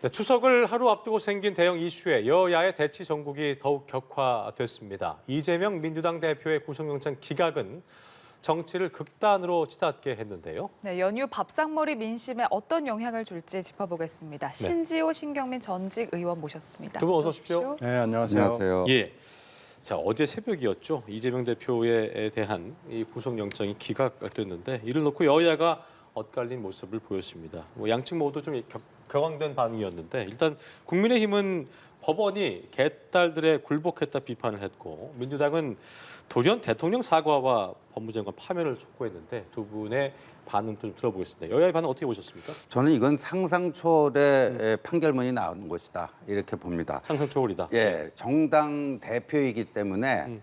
네, 추석을 하루 앞두고 생긴 대형 이슈에 여야의 대치 전국이 더욱 격화됐습니다. 이재명 민주당 대표의 구속영장 기각은 정치를 극단으로 치닫게 했는데요. 네, 연휴 밥상머리 민심에 어떤 영향을 줄지 짚어보겠습니다. 신지호, 신경민 전직 의원 모셨습니다. 두 분 어서 오십시오. 네, 안녕하세요. 안녕하세요. 예. 자, 어제 새벽이었죠. 이재명 대표에 대한 이 구속영장이 기각됐는데 이를 놓고 여야가 엇갈린 모습을 보였습니다. 양측 모두 좀 격앙된 반응이었는데 일단 국민의힘은 법원이 개딸들에 굴복했다 비판을 했고 민주당은 돌연 대통령 사과와 법무장관 파면을 촉구했는데 두 분의 반응 좀 들어보겠습니다. 여야의 반응 어떻게 보셨습니까? 저는 이건 상상 초월의 판결문이 나오는 것이다 이렇게 봅니다. 상상 초월이다. 예, 정당 대표이기 때문에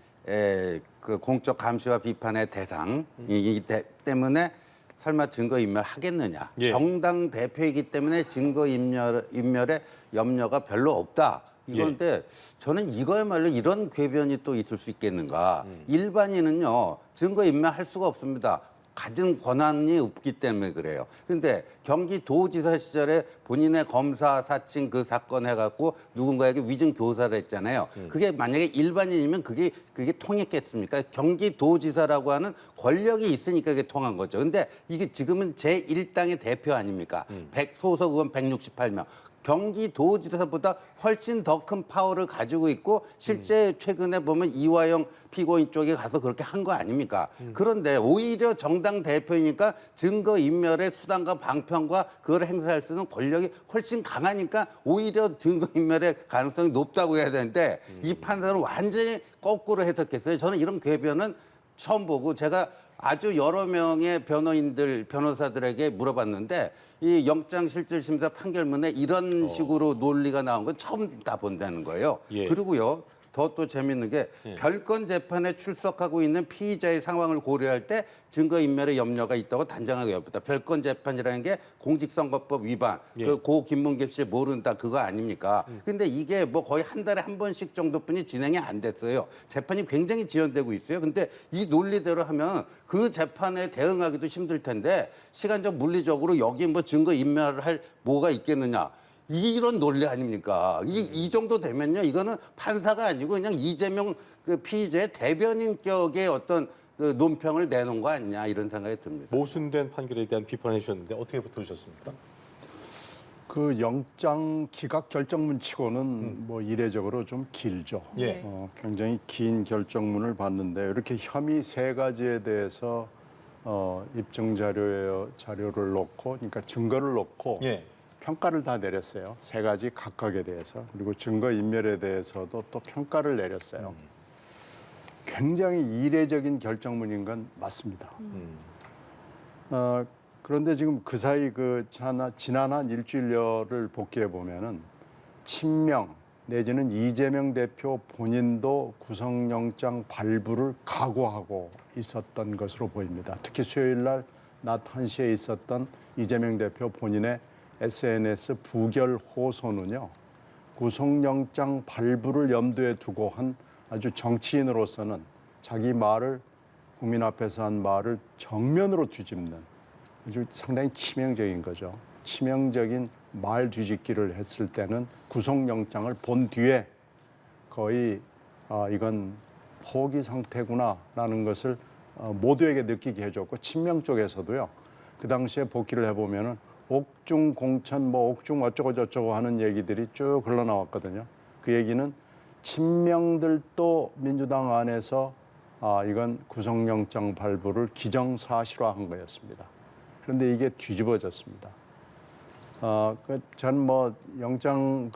그 공적 감시와 비판의 대상이기 때문에 설마 증거인멸 하겠느냐? 예. 정당 대표이기 때문에 증거인멸의 염려가 별로 없다. 이건데 저는 이거야말로 이런 궤변이 또 있을 수 있겠는가? 일반인은요 증거인멸할 수가 없습니다. 가진 권한이 없기 때문에 그래요. 근데 경기도지사 시절에 본인의 검사 사칭 그 사건 해갖고 누군가에게 위증 교사를 했잖아요. 그게 만약에 일반인이면 그게 통했겠습니까? 경기도지사라고 하는 권력이 있으니까 그게 통한 거죠. 근데 이게 지금은 제1당의 대표 아닙니까? 소속 의원 168명. 경기도지사보다 훨씬 더 큰 파워를 가지고 있고 실제 최근에 보면 이화영 피고인 쪽에 가서 그렇게 한 거 아닙니까? 그런데 오히려 정당 대표이니까 증거인멸의 수단과 방편과 그걸 행사할 수 있는 권력이 훨씬 강하니까 오히려 증거인멸의 가능성이 높다고 해야 되는데 이 판단은 완전히 거꾸로 해석했어요. 저는 이런 궤변은 처음 보고 제가 아주 여러 명의 변호사들에게 물어봤는데 이 영장실질심사 판결문에 이런 식으로 논리가 나온 건 처음 다 본다는 거예요. 예. 그리고요. 또 재밌는 게 별건 재판에 출석하고 있는 피의자의 상황을 고려할 때 증거인멸의 염려가 있다고 단정하게 여부다. 별건 재판이라는 게 공직선거법 위반, 고 김문겸 씨 모른다 그거 아닙니까? 근데 이게 뭐 거의 한 달에 한 번씩 정도뿐이 진행이 안 됐어요. 재판이 굉장히 지연되고 있어요. 근데 이 논리대로 하면 그 재판에 대응하기도 힘들 텐데 시간적 물리적으로 여기 뭐 증거인멸을 할 뭐가 있겠느냐? 이런 논리 아닙니까? 이 정도 되면요, 이거는 판사가 아니고 그냥 이재명 그 피의자의 대변인격의 어떤 그 논평을 내놓은 거 아니냐 이런 생각이 듭니다. 모순된 판결에 대한 비판해 주셨는데 어떻게 들으셨습니까? 그 영장 기각 결정문치고는 뭐 이례적으로 좀 길죠. 예. 굉장히 긴 결정문을 봤는데 이렇게 혐의 세 가지에 대해서 입증 자료를 놓고, 그러니까 증거를 놓고. 예. 평가를 다 내렸어요. 세 가지 각각에 대해서. 그리고 증거인멸에 대해서도 또 평가를 내렸어요. 굉장히 이례적인 결정문인 건 맞습니다. 그런데 지금 그 사이 지난 한 일주일여를 복귀해 보면은 친명 내지는 이재명 대표 본인도 구속영장 발부를 각오하고 있었던 것으로 보입니다. 특히 수요일 날 낮 1시에 있었던 이재명 대표 본인의 SNS 부결 호소는요, 구속영장 발부를 염두에 두고 한 아주 정치인으로서는 자기 말을, 국민 앞에서 한 말을 정면으로 뒤집는 아주 상당히 치명적인 거죠. 치명적인 말 뒤집기를 했을 때는 구속영장을 본 뒤에 거의 이건 포기 상태구나라는 것을 모두에게 느끼게 해줬고, 친명 쪽에서도요, 그 당시에 복귀를 해보면은 옥중 공천, 옥중 어쩌고 저쩌고 하는 얘기들이 쭉 흘러나왔거든요. 그 얘기는 친명들도 민주당 안에서 이건 구속영장 발부를 기정사실화한 거였습니다. 그런데 이게 뒤집어졌습니다. 전 영장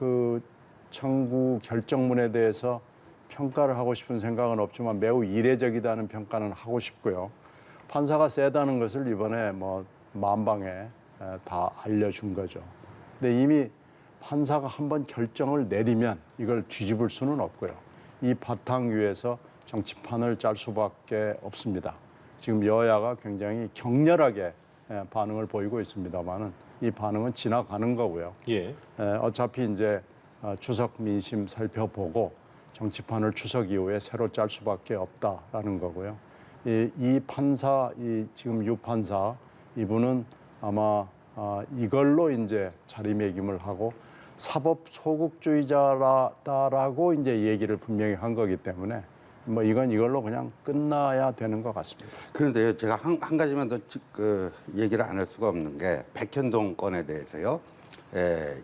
청구 결정문에 대해서 평가를 하고 싶은 생각은 없지만 매우 이례적이다는 평가는 하고 싶고요. 판사가 세다는 것을 이번에 만방에 다 알려준 거죠. 근데 이미 판사가 한번 결정을 내리면 이걸 뒤집을 수는 없고요. 이 바탕 위에서 정치판을 짤 수밖에 없습니다. 지금 여야가 굉장히 격렬하게 반응을 보이고 있습니다만은 이 반응은 지나가는 거고요. 예. 어차피 이제 추석 민심 살펴보고 정치판을 추석 이후에 새로 짤 수밖에 없다라는 거고요. 이 판사, 지금 유 판사 이분은 아마 이걸로 이제 자리매김을 하고 사법 소극주의자다라고 이제 얘기를 분명히 한 거기 때문에 뭐 이건 이걸로 그냥 끝나야 되는 것 같습니다. 그런데요, 제가 한 가지만 더 얘기를 안 할 수가 없는 게 백현동 건에 대해서요.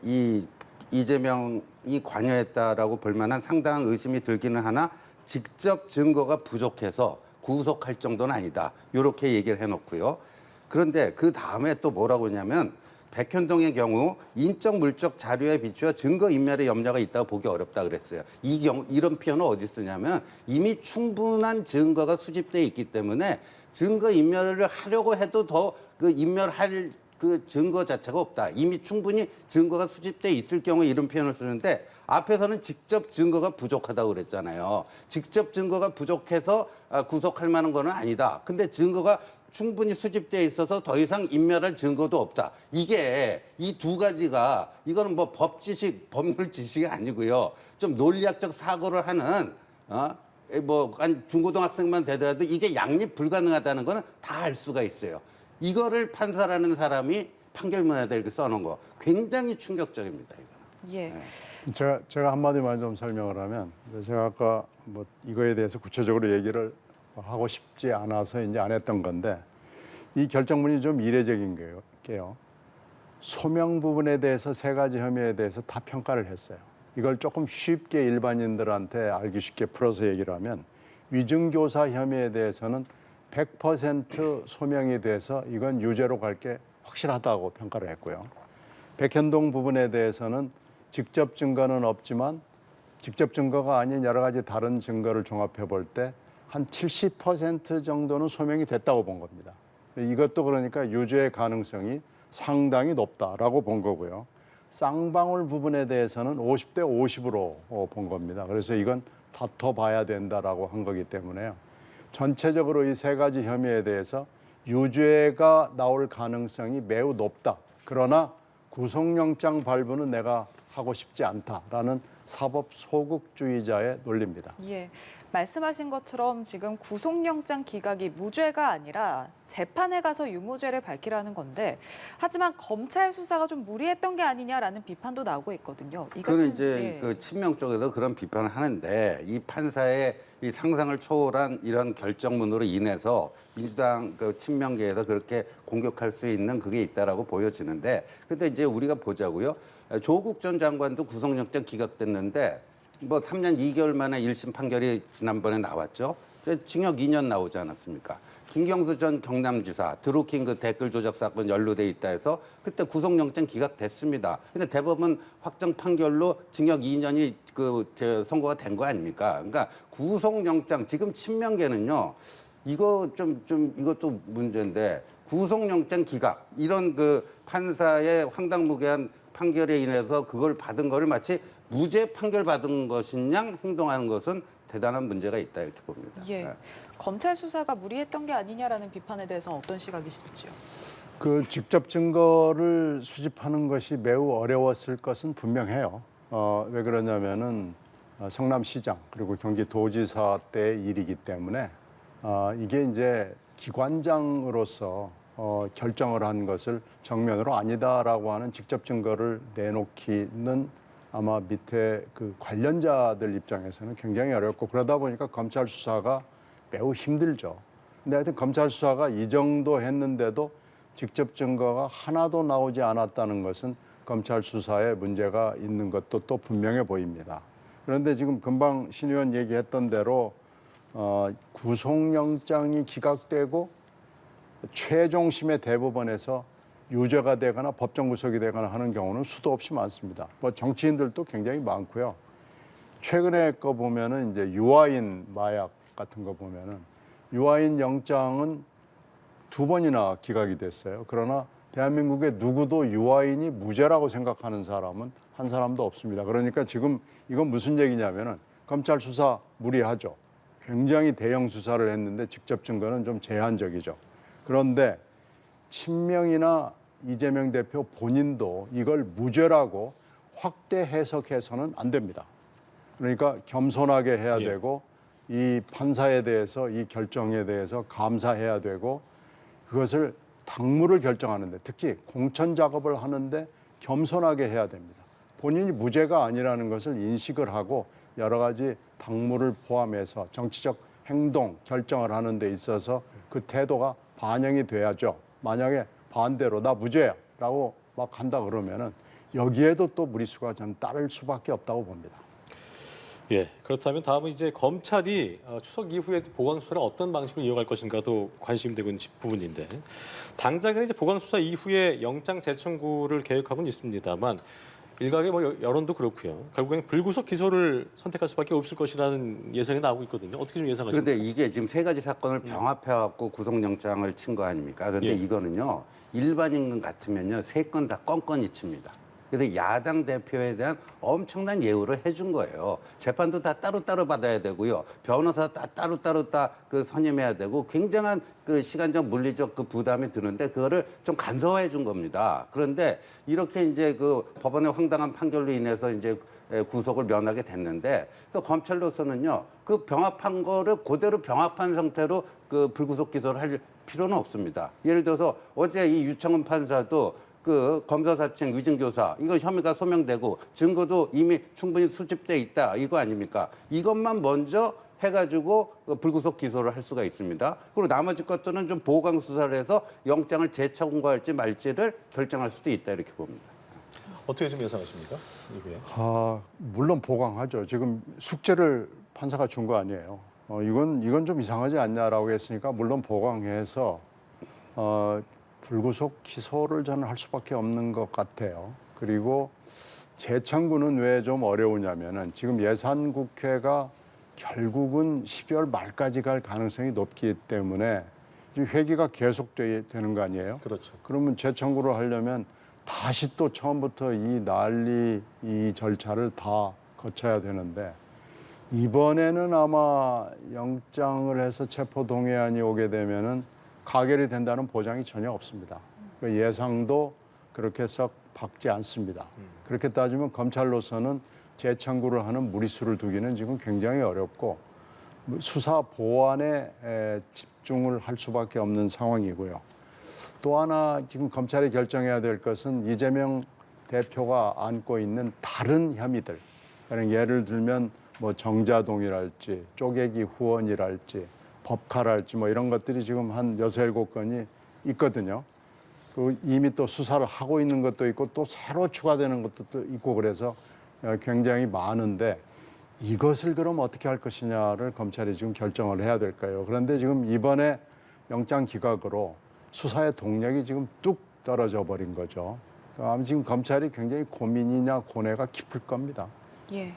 이 이재명이 관여했다라고 볼 만한 상당한 의심이 들기는 하나 직접 증거가 부족해서 구속할 정도는 아니다. 이렇게 얘기를 해놓고요. 그런데 그 다음에 또 뭐라고 하냐면 백현동의 경우 인적 물적 자료에 비추어 증거 인멸의 염려가 있다고 보기 어렵다 그랬어요. 이런 표현을 어디 쓰냐면 이미 충분한 증거가 수집돼 있기 때문에 증거 인멸을 하려고 해도 더 그 인멸할 그 증거 자체가 없다. 이미 충분히 증거가 수집돼 있을 경우에 이런 표현을 쓰는데 앞에서는 직접 증거가 부족하다고 그랬잖아요. 직접 증거가 부족해서 구속할 만한 거는 아니다. 근데 증거가 충분히 수집돼 있어서 더 이상 인멸할 증거도 없다. 이게 이 두 가지가 이거는 뭐 법률 지식이 아니고요. 좀 논리학적 사고를 하는 한 중고등학생만 되더라도 이게 양립 불가능하다는 거는 다 알 수가 있어요. 이거를 판사라는 사람이 판결문에다 이렇게 써놓은 거 굉장히 충격적입니다. 이거는. 예. 제가 한마디만 좀 설명을 하면 제가 아까 뭐 이거에 대해서 구체적으로 얘기를 하고 싶지 않아서 이제 안 했던 건데 이 결정문이 좀 이례적인 게요. 소명 부분에 대해서 세 가지 혐의에 대해서 다 평가를 했어요. 이걸 조금 쉽게 일반인들한테 알기 쉽게 풀어서 얘기를 하면 위증교사 혐의에 대해서는 100% 소명이 돼서 이건 유죄로 갈 게 확실하다고 평가를 했고요. 백현동 부분에 대해서는 직접 증거는 없지만 직접 증거가 아닌 여러 가지 다른 증거를 종합해 볼 때 한 70% 정도는 소명이 됐다고 본 겁니다. 이것도 그러니까 유죄의 가능성이 상당히 높다라고 본 거고요. 쌍방울 부분에 대해서는 50대 50으로 본 겁니다. 그래서 이건 다퉈봐야 된다라고 한 거기 때문에요. 전체적으로 이 세 가지 혐의에 대해서 유죄가 나올 가능성이 매우 높다. 그러나 구속영장 발부는 내가 하고 싶지 않다라는 사법 소극주의자의 논리입니다. 예. 말씀하신 것처럼 지금 구속영장 기각이 무죄가 아니라 재판에 가서 유무죄를 밝히라는 건데 하지만 검찰 수사가 좀 무리했던 게 아니냐라는 비판도 나오고 있거든요. 그는 이제 그 친명 쪽에서 그런 비판을 하는데 이 판사의 이 상상을 초월한 이런 결정문으로 인해서 민주당 그 친명계에서 그렇게 공격할 수 있는 그게 있다라고 보여지는데 근데 이제 우리가 보자고요. 조국 전 장관도 구속영장 기각됐는데 뭐 3년 2개월 만에 1심 판결이 지난번에 나왔죠. 징역 2년 나오지 않았습니까? 김경수 전 경남지사 드루킹 그 댓글 조작 사건 연루돼 있다 해서 그때 구속영장 기각됐습니다. 근데 대법원 확정 판결로 징역 2년이 선고가 된 거 아닙니까? 그러니까 구속영장 지금 친명계는요. 이거 이것도 문제인데 구속영장 기각 이런 그 판사의 황당무계한 판결에 인해서 그걸 받은 거를 마치 무죄 판결 받은 것인 양 행동하는 것은 대단한 문제가 있다 이렇게 봅니다. 예. 검찰 수사가 무리했던 게 아니냐라는 비판에 대해서 어떤 시각이실지요? 그 직접 증거를 수집하는 것이 매우 어려웠을 것은 분명해요. 왜 그러냐면은 성남시장 그리고 경기도지사 때 일이기 때문에 이게 이제 기관장으로서 결정을 한 것을 정면으로 아니다라고 하는 직접 증거를 내놓기는 아마 밑에 그 관련자들 입장에서는 굉장히 어렵고 그러다 보니까 검찰 수사가 매우 힘들죠. 근데 하여튼 검찰 수사가 이 정도 했는데도 직접 증거가 하나도 나오지 않았다는 것은 검찰 수사에 문제가 있는 것도 또 분명해 보입니다. 그런데 지금 금방 신 의원 얘기했던 대로 구속영장이 기각되고 최종심의 대법원에서 유죄가 되거나 법정 구속이 되거나 하는 경우는 수도 없이 많습니다. 뭐 정치인들도 굉장히 많고요. 최근에 거 보면은 이제 유아인 마약 같은 거 보면은 유아인 영장은 2번이나 기각이 됐어요. 그러나 대한민국에 누구도 유아인이 무죄라고 생각하는 사람은 한 사람도 없습니다. 그러니까 지금 이건 무슨 얘기냐면은 검찰 수사 무리하죠. 굉장히 대형 수사를 했는데 직접 증거는 좀 제한적이죠. 그런데 친명이나 이재명 대표 본인도 이걸 무죄라고 확대 해석해서는 안 됩니다. 그러니까 겸손하게 해야 되고 이 판사에 대해서 이 결정에 대해서 감사해야 되고 그것을 당무를 결정하는데 특히 공천 작업을 하는데 겸손하게 해야 됩니다. 본인이 무죄가 아니라는 것을 인식을 하고 여러 가지 당무를 포함해서 정치적 행동 결정을 하는 데 있어서 그 태도가 반영이 돼야죠. 만약에 반대로 나 무죄야라고 막 한다 그러면은 여기에도 또 무리수가 저는 따를 수밖에 없다고 봅니다. 예, 그렇다면 다음은 이제 검찰이 추석 이후에 보강 수사를 어떤 방식으로 이어갈 것인가도 관심이 되고 있는 부분인데 당장은 이제 보강 수사 이후에 영장 재청구를 계획하고는 있습니다만 일각의 뭐 여론도 그렇고요. 결국에는 불구속 기소를 선택할 수밖에 없을 것이라는 예상이 나오고 있거든요. 어떻게 좀 예상하십니까? 그런데 이게 지금 세 가지 사건을 병합해갖고 구속영장을 친 거 아닙니까? 그런데 예. 이거는요 일반인 같으면요 세 건 다 껌껌이 칩니다. 그래서 야당 대표에 대한 엄청난 예우를 해준 거예요. 재판도 다 따로따로 받아야 되고요. 변호사 다 따로따로 다 그 선임해야 되고 굉장한 그 시간적 물리적 그 부담이 드는데 그거를 좀 간소화해 준 겁니다. 그런데 이렇게 이제 그 법원의 황당한 판결로 인해서 이제 구속을 면하게 됐는데 그래서 검찰로서는요 그 병합한 거를 그대로 병합한 상태로 그 불구속 기소를 할 필요는 없습니다. 예를 들어서 어제 이 유창훈 판사도 그 검사 사칭 위증교사 이거 혐의가 소명되고 증거도 이미 충분히 수집돼 있다 이거 아닙니까? 이것만 먼저 해가지고 불구속 기소를 할 수가 있습니다. 그리고 나머지 것들은 좀 보강 수사를 해서 영장을 재청구할지 말지를 결정할 수도 있다 이렇게 봅니다. 어떻게 좀 예상하십니까? 이후에? 물론 보강하죠. 지금 숙제를 판사가 준 거 아니에요. 이건 좀 이상하지 않냐라고 했으니까 물론 보강해서 불구속 기소를 저는 할 수밖에 없는 것 같아요. 그리고 재청구는 왜 좀 어려우냐면은 지금 예산국회가 결국은 12월 말까지 갈 가능성이 높기 때문에 지금 회기가 계속되는 거 아니에요? 그렇죠. 그러면 재청구를 하려면 다시 또 처음부터 이 절차를 다 거쳐야 되는데 이번에는 아마 영장을 해서 체포동의안이 오게 되면은 가결이 된다는 보장이 전혀 없습니다. 그 예상도 그렇게 썩 박지 않습니다. 그렇게 따지면 검찰로서는 재청구를 하는 무리수를 두기는 지금 굉장히 어렵고 수사 보완에 집중을 할 수밖에 없는 상황이고요. 또 하나 지금 검찰이 결정해야 될 것은 이재명 대표가 안고 있는 다른 혐의들. 그러니까 예를 들면 뭐 정자동이랄지 쪼개기 후원이랄지 법카랄지 뭐 이런 것들이 지금 한 6, 7건이 있거든요. 그 이미 또 수사를 하고 있는 것도 있고 또 새로 추가되는 것도 또 있고 그래서 굉장히 많은데 이것을 그럼 어떻게 할 것이냐를 검찰이 지금 결정을 해야 될까요? 그런데 지금 이번에 영장 기각으로 수사의 동력이 지금 뚝 떨어져 버린 거죠. 아마 지금 검찰이 굉장히 고민이냐 고뇌가 깊을 겁니다. 예.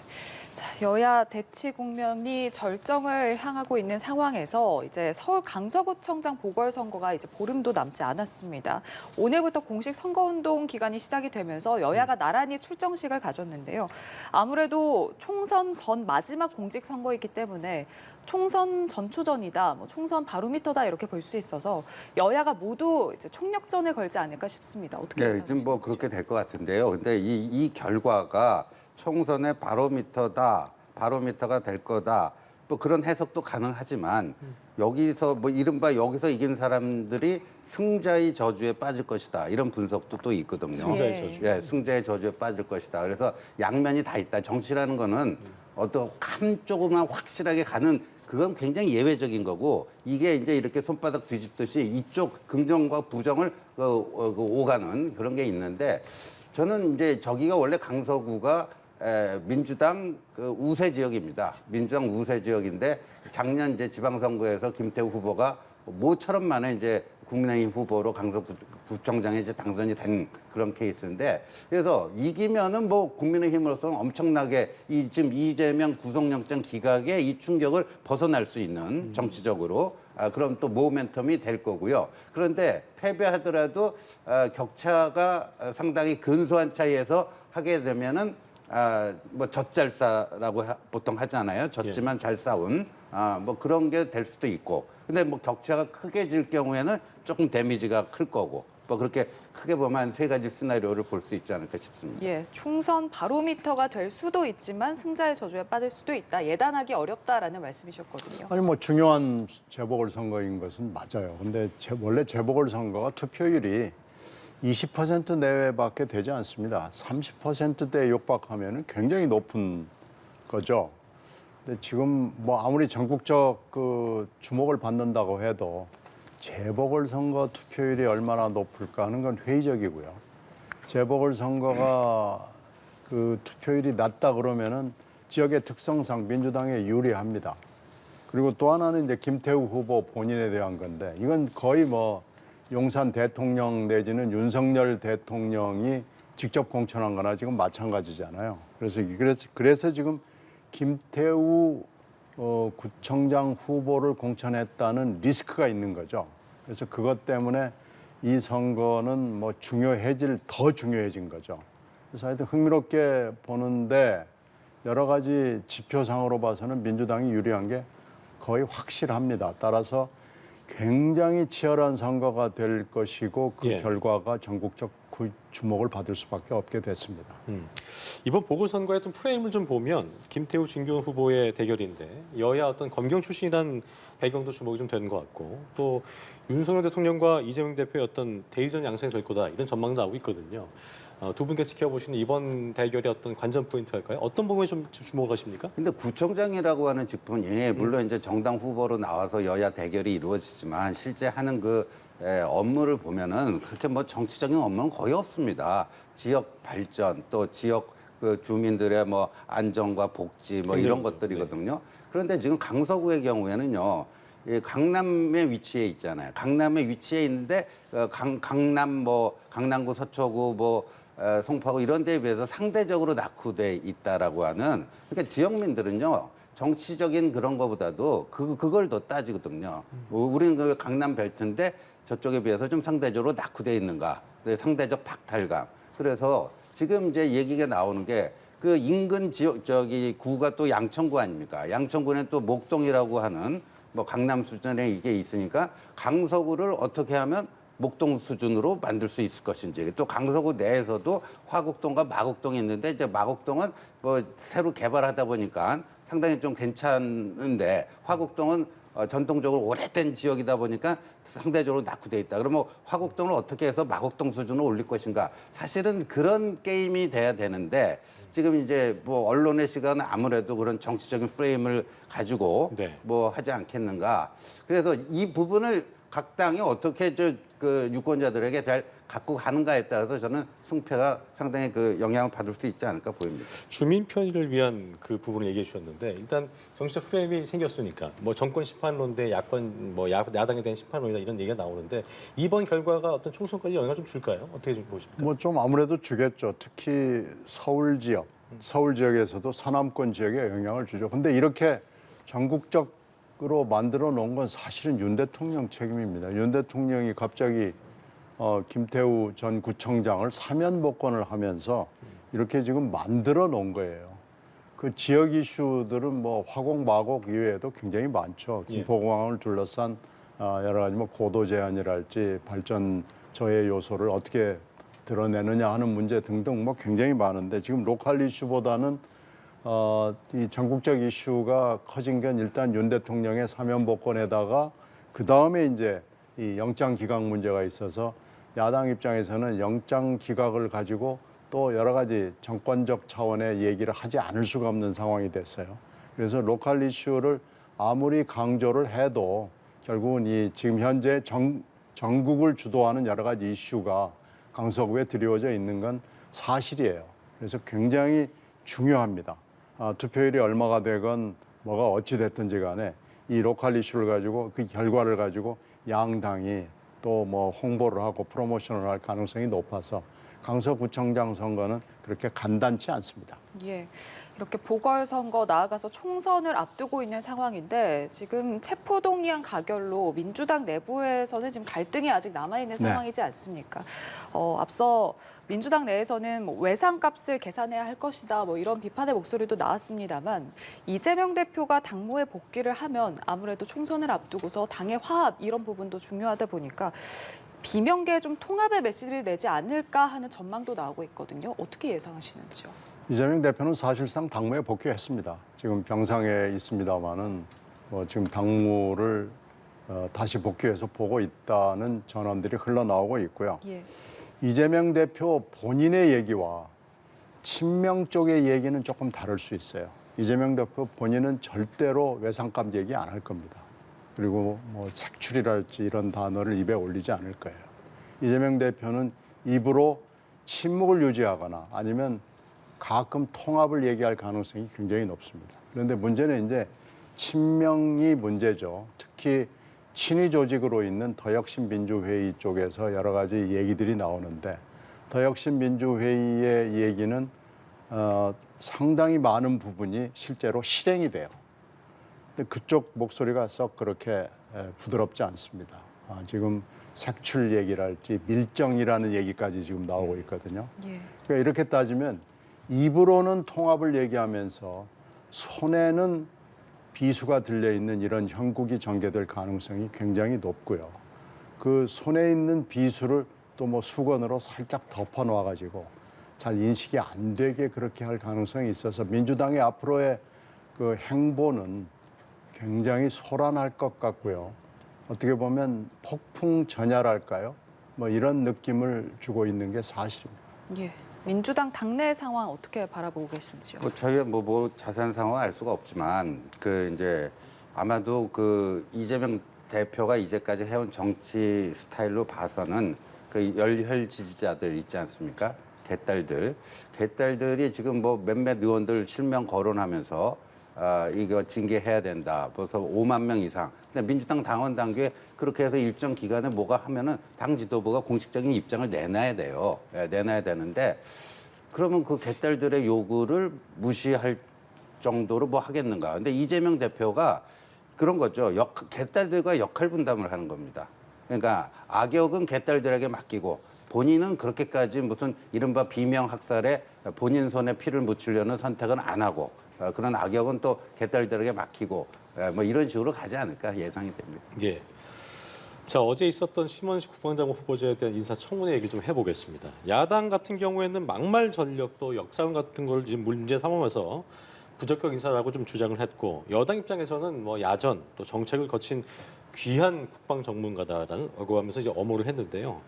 자, 여야 대치 국면이 절정을 향하고 있는 상황에서 이제 서울 강서구청장 보궐선거가 이제 보름도 남지 않았습니다. 오늘부터 공식 선거운동 기간이 시작이 되면서 여야가 나란히 출정식을 가졌는데요. 아무래도 총선 전 마지막 공직선거이기 때문에 총선 전초전이다, 뭐 총선 바로미터다 이렇게 볼 수 있어서 여야가 모두 이제 총력전을 걸지 않을까 싶습니다. 어떻게 네, 예상하시는지요? 지금 뭐 그렇게 될 것 같은데요. 근데 이 결과가 총선의 바로미터가 될 거다. 뭐 그런 해석도 가능하지만 여기서 뭐 이른바 여기서 이긴 사람들이 승자의 저주에 빠질 것이다. 이런 분석도 또 있거든요. 승자의 예. 저주. 예, 승자의 저주에 빠질 것이다. 그래서 양면이 다 있다. 정치라는 거는 어떤 한쪽으로만 확실하게 가는 그건 굉장히 예외적인 거고 이게 이제 이렇게 손바닥 뒤집듯이 이쪽 긍정과 부정을 오가는 그런 게 있는데 저는 이제 저기가 원래 강서구가 민주당 그 우세 지역입니다. 민주당 우세 지역인데 작년 이제 지방선거에서 김태우 후보가 모처럼 만에 이제 국민의힘 후보로 강서구청장에 이제 당선이 된 그런 케이스인데 그래서 이기면은 뭐 국민의힘으로서는 엄청나게 이 지금 이재명 구속영장 기각의 이 충격을 벗어날 수 있는 정치적으로 그럼 또 모멘텀이 될 거고요. 그런데 패배하더라도 격차가 상당히 근소한 차이에서 하게 되면은 뭐 젖잘싸라고 보통 하잖아요. 졌지만 잘 싸운 뭐 그런 게 될 수도 있고. 근데 뭐 격차가 크게 질 경우에는 조금 데미지가 클 거고. 뭐 그렇게 크게 보면 세 가지 시나리오를 볼 수 있지 않을까 싶습니다. 예, 총선 바로미터가 될 수도 있지만 승자의 저주에 빠질 수도 있다. 예단하기 어렵다라는 말씀이셨거든요. 아니 뭐 중요한 재보궐선거인 것은 맞아요. 근데 원래 재보궐선거가 투표율이 20% 내외밖에 되지 않습니다. 30%대에 육박하면 굉장히 높은 거죠. 근데 지금 뭐 아무리 전국적 그 주목을 받는다고 해도 재보궐선거 투표율이 얼마나 높을까 하는 건 회의적이고요. 재보궐선거가 그 투표율이 낮다 그러면은 지역의 특성상 민주당에 유리합니다. 그리고 또 하나는 이제 김태우 후보 본인에 대한 건데 이건 거의 뭐 용산 대통령 내지는 윤석열 대통령이 직접 공천한 거나 지금 마찬가지잖아요. 그래서 지금 김태우 구청장 후보를 공천했다는 리스크가 있는 거죠. 그래서 그것 때문에 이 선거는 뭐 더 중요해진 거죠. 그래서 하여튼 흥미롭게 보는데 여러 가지 지표상으로 봐서는 민주당이 유리한 게 거의 확실합니다. 따라서 굉장히 치열한 선거가 될 것이고 그 예. 결과가 전국적 주목을 받을 수밖에 없게 됐습니다. 이번 보궐선거의 어떤 프레임을 좀 보면 김태우 진교훈 후보의 대결인데 여야 어떤 검경 출신이란 배경도 주목이 좀 되는 것 같고 또 윤석열 대통령과 이재명 대표의 어떤 대리전 양상이 될 거다 이런 전망도 나오고 있거든요. 두 분께서 지켜보시는 이번 대결의 어떤 관전 포인트랄까요? 어떤 부분에 좀 주목하십니까? 근데 구청장이라고 하는 직분이 물론 이제 정당 후보로 나와서 여야 대결이 이루어지지만 실제 하는 그 업무를 보면은 그렇게 뭐 정치적인 업무는 거의 없습니다. 지역 발전 또 지역 그 주민들의 뭐 안정과 복지 뭐 이런 행정이죠. 것들이거든요. 그런데 지금 강서구의 경우에는요. 이 강남에 위치해 있잖아요. 강남에 위치해 있는데 강남구 서초구 송파구 이런 데에 비해서 상대적으로 낙후돼 있다라고 하는 그러니까 지역민들은요. 정치적인 그런 거보다도 그걸 더 따지거든요. 우리는 그 강남 벨트인데 저쪽에 비해서 좀 상대적으로 낙후돼 있는가. 상대적 박탈감. 그래서 지금 이제 얘기가 나오는 게 그 인근 지역 구가 또 양천구 아닙니까? 양천구는 또 목동이라고 하는 뭐 강남 수준의 이게 있으니까 강서구를 어떻게 하면 목동 수준으로 만들 수 있을 것인지 또 강서구 내에서도 화곡동과 마곡동이 있는데 이제 마곡동은 뭐 새로 개발하다 보니까 상당히 좀 괜찮은데 화곡동은 전통적으로 오래된 지역이다 보니까 상대적으로 낙후돼 있다. 그러면 화곡동을 어떻게 해서 마곡동 수준으로 올릴 것인가? 사실은 그런 게임이 돼야 되는데 지금 이제 뭐 언론의 시간은 아무래도 그런 정치적인 프레임을 가지고 네. 뭐 하지 않겠는가? 그래서 이 부분을 각 당이 어떻게 그 유권자들에게 잘 갖고 가는가에 따라서 저는 승패가 상당히 그 영향을 받을 수 있지 않을까 보입니다. 주민 편의를 위한 그 부분을 얘기해 주셨는데 일단 정치적 프레임이 생겼으니까 뭐 정권 심판론 대 야권 뭐 야당에 대한 심판론이다 이런 얘기가 나오는데 이번 결과가 어떤 총선까지 영향을 좀 줄까요? 어떻게 좀 보십니까? 뭐 좀 아무래도 주겠죠. 특히 서울 지역에서도 서남권 지역에 영향을 주죠. 근데 이렇게 전국적으로 만들어 놓은 건 사실은 윤 대통령 책임입니다. 윤 대통령이 갑자기 김태우 전 구청장을 사면 복권을 하면서 이렇게 지금 만들어 놓은 거예요. 그 지역 이슈들은 뭐 화곡, 마곡 이외에도 굉장히 많죠. 김포공항을 둘러싼 여러 가지 뭐 고도 제한이랄지 발전 저해 요소를 어떻게 드러내느냐 하는 문제 등등 뭐 굉장히 많은데 지금 로컬 이슈보다는 이 전국적 이슈가 커진 건 일단 윤 대통령의 사면 복권에다가 그 다음에 이제 이 영장 기각 문제가 있어서 야당 입장에서는 영장 기각을 가지고 또 여러 가지 정권적 차원의 얘기를 하지 않을 수가 없는 상황이 됐어요. 그래서 로컬 이슈를 아무리 강조를 해도 결국은 이 지금 현재 전국을 주도하는 여러 가지 이슈가 강서구에 드리워져 있는 건 사실이에요. 그래서 굉장히 중요합니다. 투표율이 얼마가 되건 뭐가 어찌 됐든지 간에 이 로컬 이슈를 가지고 그 결과를 가지고 양당이 또 뭐 홍보를 하고 프로모션을 할 가능성이 높아서 강서구청장 선거는 그렇게 간단치 않습니다. 예. 이렇게 보궐선거 나아가서 총선을 앞두고 있는 상황인데 지금 체포동의안 가결로 민주당 내부에서는 지금 갈등이 아직 남아있는 네. 상황이지 않습니까? 앞서 민주당 내에서는 뭐 외상값을 계산해야 할 것이다 뭐 이런 비판의 목소리도 나왔습니다만 이재명 대표가 당무에 복귀를 하면 아무래도 총선을 앞두고서 당의 화합 이런 부분도 중요하다 보니까 비명계에 좀 통합의 메시지를 내지 않을까 하는 전망도 나오고 있거든요. 어떻게 예상하시는지요? 이재명 대표는 사실상 당무에 복귀했습니다. 지금 병상에 있습니다마는 뭐 지금 당무를 다시 복귀해서 보고 있다는 전언들이 흘러나오고 있고요. 예. 이재명 대표 본인의 얘기와 친명 쪽의 얘기는 조금 다를 수 있어요. 이재명 대표 본인은 절대로 외상값 얘기 안 할 겁니다. 그리고 뭐 색출이랄지 이런 단어를 입에 올리지 않을 거예요. 이재명 대표는 입으로 침묵을 유지하거나 아니면 가끔 통합을 얘기할 가능성이 굉장히 높습니다. 그런데 문제는 이제 친명이 문제죠. 특히 친위 조직으로 있는 더혁신민주회의 쪽에서 여러 가지 얘기들이 나오는데 더혁신민주회의의 얘기는 상당히 많은 부분이 실제로 실행이 돼요. 근데 그쪽 목소리가 썩 그렇게 부드럽지 않습니다. 지금 색출 얘기랄지 밀정이라는 얘기까지 지금 나오고 있거든요. 예. 그러니까 이렇게 따지면 입으로는 통합을 얘기하면서 손에는 비수가 들려있는 이런 형국이 전개될 가능성이 굉장히 높고요. 그 손에 있는 비수를 또 뭐 수건으로 살짝 덮어놔가지고 잘 인식이 안 되게 그렇게 할 가능성이 있어서 민주당의 앞으로의 그 행보는 굉장히 소란할 것 같고요. 어떻게 보면 폭풍 전야랄까요? 뭐 이런 느낌을 주고 있는 게 사실입니다. 예. 민주당 당내 상황 어떻게 바라보고 계신지요? 뭐 저희가 뭐 자세한 상황은 알 수가 없지만 그 이제 아마도 그 이재명 대표가 이제까지 해온 정치 스타일로 봐서는 그 열혈 지지자들 있지 않습니까? 개딸들이 지금 뭐 몇몇 의원들 실명 거론하면서 이거 징계해야 된다. 벌써 5만 명 이상. 근데 민주당 당원 당규에 그렇게 해서 일정 기간에 뭐가 하면은 당 지도부가 공식적인 입장을 내놔야 돼요. 내놔야 되는데 그러면 그 개딸들의 요구를 무시할 정도로 뭐 하겠는가. 근데 이재명 대표가 그런 거죠. 개딸들과 역할 분담을 하는 겁니다. 그러니까 악역은 개딸들에게 맡기고 본인은 그렇게까지 무슨 이른바 비명 학살에 본인 손에 피를 묻히려는 선택은 안 하고 그런 악역은 또 개딸들에게 맡기고 뭐 이런 식으로 가지 않을까 예상이 됩니다. 예. 자, 어제 있었던 신원식 국방장관 후보자에 대한 인사청문회 얘기를 좀 해보겠습니다. 야당 같은 경우에는 막말 전력도 역사원 같은 걸 지금 문제 삼으면서 부적격 인사라고 좀 주장을 했고 여당 입장에서는 뭐 야전 또 정책을 거친 귀한 국방 전문가다라고 하면서 이제 엄호를 했는데요.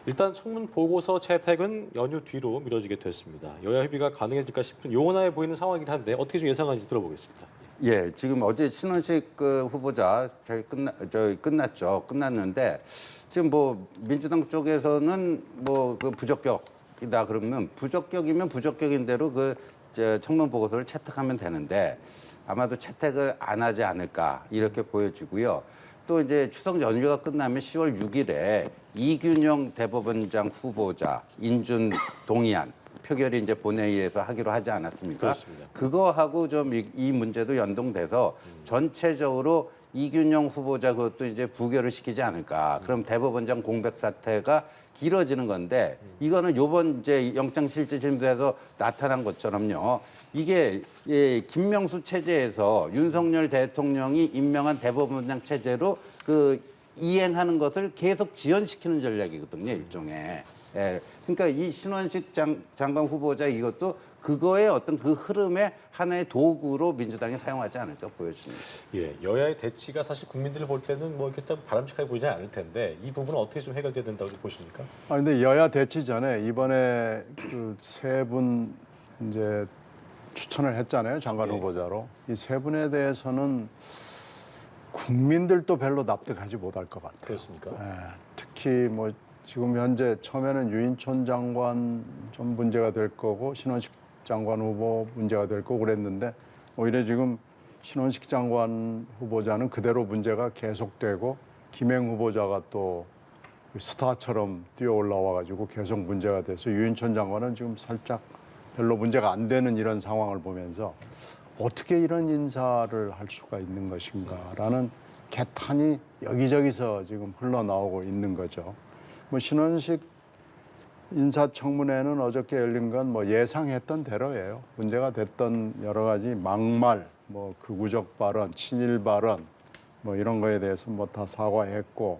일단 청문 보고서 채택은 연휴 뒤로 미뤄지게 됐습니다. 여야 협의가 가능해질까 싶은 요원화해 보이는 상황이긴 한데 어떻게 좀 예상하는지 들어보겠습니다. 예, 지금 어제 신원식 그 후보자 끝났죠. 끝났는데 지금 뭐 민주당 쪽에서는 뭐 그 부적격이다 그러면 부적격이면 부적격인 대로 그 청문 보고서를 채택하면 되는데 아마도 채택을 안 하지 않을까 이렇게 보여지고요. 또 이제 추석 연휴가 끝나면 10월 6일에 이균영 대법원장 후보자 인준 동의안 표결이 이제 본회의에서 하기로 하지 않았습니까? 그렇습니다. 그거하고 좀 이 문제도 연동돼서 전체적으로 이균영 후보자 그것도 이제 부결을 시키지 않을까. 그럼 대법원장 공백 사태가 길어지는 건데 이거는 요번 이제 영장실질심사에서 나타난 것처럼요. 이게 김명수 체제에서 윤석열 대통령이 임명한 대법원장 체제로 그 이행하는 것을 계속 지연시키는 전략이거든요, 일종의. 예, 그러니까 이 신원식 장관 후보자 이것도 그거의 어떤 그 흐름의 하나의 도구로 민주당이 사용하지 않을까 보여집니다. 예, 여야의 대치가 사실 국민들이 볼 때는 뭐 이렇게 딱 바람직하게 보이지 않을 텐데 이 부분은 어떻게 좀 해결돼야 된다고 보십니까? 근데 여야 대치 전에 이번에 그 세 분 이제 추천을 했잖아요, 장관 예. 후보자로. 이 세 분에 대해서는 국민들도 별로 납득하지 못할 것 같아요. 그렇습니까? 특히 뭐 지금 현재 처음에는 유인촌 장관 좀 문제가 될 거고 신원식 장관 후보 문제가 될 거고 그랬는데 오히려 지금 신원식 장관 후보자는 그대로 문제가 계속되고 김행 후보자가 또 스타처럼 뛰어 올라와 가지고 계속 문제가 돼서 유인촌 장관은 지금 살짝 별로 문제가 안 되는 이런 상황을 보면서 어떻게 이런 인사를 할 수가 있는 것인가라는 개탄이 여기저기서 지금 흘러나오고 있는 거죠. 뭐 신원식 인사청문회는 어저께 열린 건 뭐 예상했던 대로예요. 문제가 됐던 여러 가지 막말, 뭐 극우적 발언, 친일 발언, 뭐 이런 거에 대해서 뭐 다 사과했고,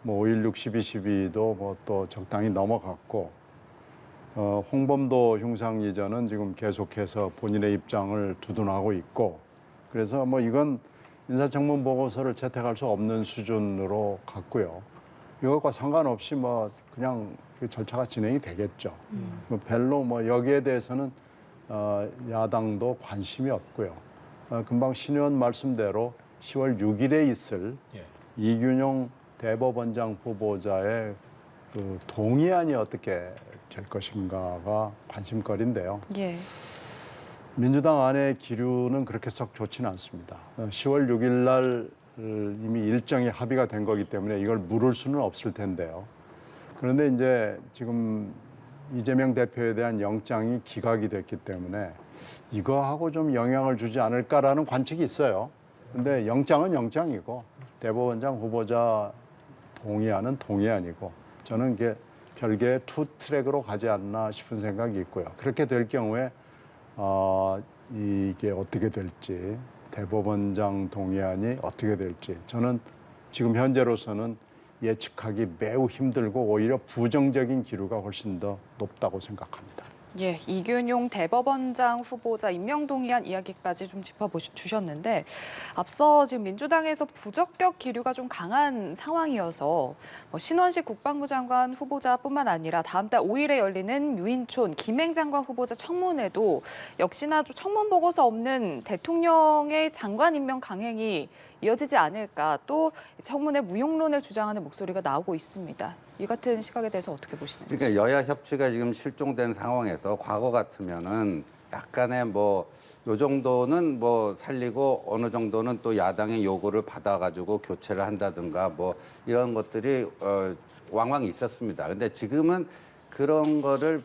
뭐 5.16 12.12도 뭐 또 적당히 넘어갔고, 홍범도 흉상 이전은 지금 계속해서 본인의 입장을 두둔하고 있고, 그래서 뭐 이건 인사청문 보고서를 채택할 수 없는 수준으로 갔고요. 이것과 상관없이 뭐 그냥 그 절차가 진행이 되겠죠. 뭐 별로 뭐 여기에 대해서는 야당도 관심이 없고요. 금방 신 의원 말씀대로 10월 6일에 있을 예. 이균용 대법원장 후보자의 그 동의안이 어떻게 될 것인가가 관심거리인데요. 예. 민주당 안의 기류는 그렇게 썩 좋지는 않습니다. 10월 6일 날 이미 일정이 합의가 된 거기 때문에 이걸 물을 수는 없을 텐데요. 그런데 이제 지금 이재명 대표에 대한 영장이 기각이 됐기 때문에 이거하고 좀 영향을 주지 않을까라는 관측이 있어요. 근데 영장은 영장이고 대법원장 후보자 동의안은 동의안이고 저는 이게 별개의 투 트랙으로 가지 않나 싶은 생각이 있고요. 그렇게 될 경우에 이게 어떻게 될지 대법원장 동의안이 어떻게 될지 저는 지금 현재로서는 예측하기 매우 힘들고 오히려 부정적인 기류가 훨씬 더 높다고 생각합니다. 예, 이균용 대법원장 후보자 임명 동의안 이야기까지 좀 짚어주셨는데 앞서 지금 민주당에서 부적격 기류가 좀 강한 상황이어서 뭐 신원식 국방부 장관 후보자뿐만 아니라 다음 달 5일에 열리는 유인촌 김행 장관 후보자 청문회도 역시나 좀 청문 보고서 없는 대통령의 장관 임명 강행이 이어지지 않을까 또 청문회 무용론을 주장하는 목소리가 나오고 있습니다. 이 같은 시각에 대해서 어떻게 보시나요? 그러니까 여야 협치가 지금 실종된 상황에서 과거 같으면은 약간의 뭐 요 정도는 뭐 살리고 어느 정도는 또 야당의 요구를 받아가지고 교체를 한다든가 뭐 이런 것들이 왕왕 있었습니다. 근데 지금은 그런 거를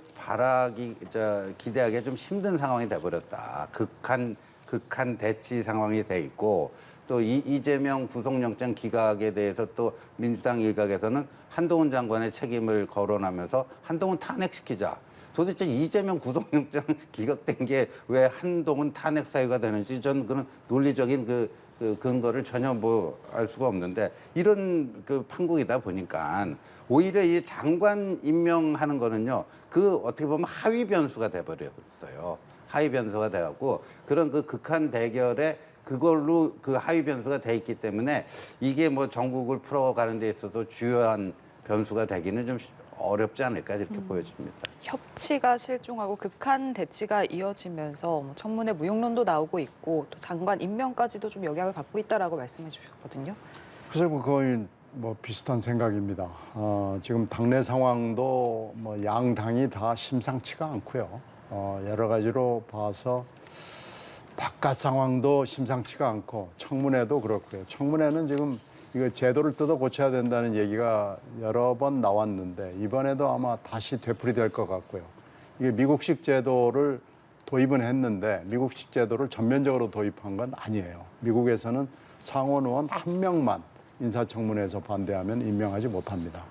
기대하기 좀 힘든 상황이 돼버렸다. 극한 대치 상황이 돼 있고 또 이재명 구속영장 기각에 대해서 또 민주당 일각에서는 한동훈 장관의 책임을 거론하면서 한동훈 탄핵시키자. 도대체 이재명 구속영장 기각된 게 왜 한동훈 탄핵 사유가 되는지 저는 그런 논리적인 그 근거를 전혀 뭐 알 수가 없는데 이런 그 판국이다 보니까 오히려 이 장관 임명하는 거는요 그 어떻게 보면 하위 변수가 돼버렸어요. 하위 변수가 돼갖고 그런 그 극한 대결에 그걸로 그 하위 변수가 돼 있기 때문에 이게 뭐 전국을 풀어가는 데 있어서 주요한 변수가 되기는 좀 어렵지 않을까 이렇게 보여집니다. 협치가 실종하고 극한 대치가 이어지면서 뭐 청문회 무용론도 나오고 있고 또 장관 임명까지도 좀 영향을 받고 있다라고 말씀해 주셨거든요. 글쎄 거의 뭐 비슷한 생각입니다. 지금 당내 상황도 뭐 양당이 다 심상치가 않고요. 여러 가지로 봐서 바깥 상황도 심상치가 않고 청문회도 그렇고요. 청문회는 지금 이거 제도를 뜯어 고쳐야 된다는 얘기가 여러 번 나왔는데 이번에도 아마 다시 되풀이될 것 같고요. 이게 미국식 제도를 도입은 했는데 미국식 제도를 전면적으로 도입한 건 아니에요. 미국에서는 상원 의원 한 명만 인사청문회에서 반대하면 임명하지 못합니다.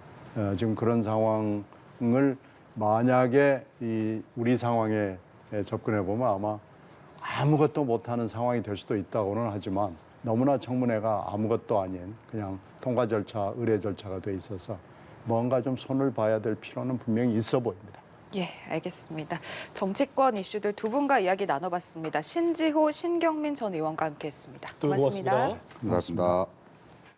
지금 그런 상황을 만약에 우리 상황에 접근해 보면 아마 아무것도 못하는 상황이 될 수도 있다고는 하지만 너무나 청문회가 아무것도 아닌 그냥 통과 절차, 의뢰 절차가 돼 있어서 뭔가 좀 손을 봐야 될 필요는 분명히 있어 보입니다. 예, 알겠습니다. 정치권 이슈들 두 분과 이야기 나눠봤습니다. 신지호, 신경민 전 의원과 함께했습니다. 두 분 고맙습니다. 고맙습니다.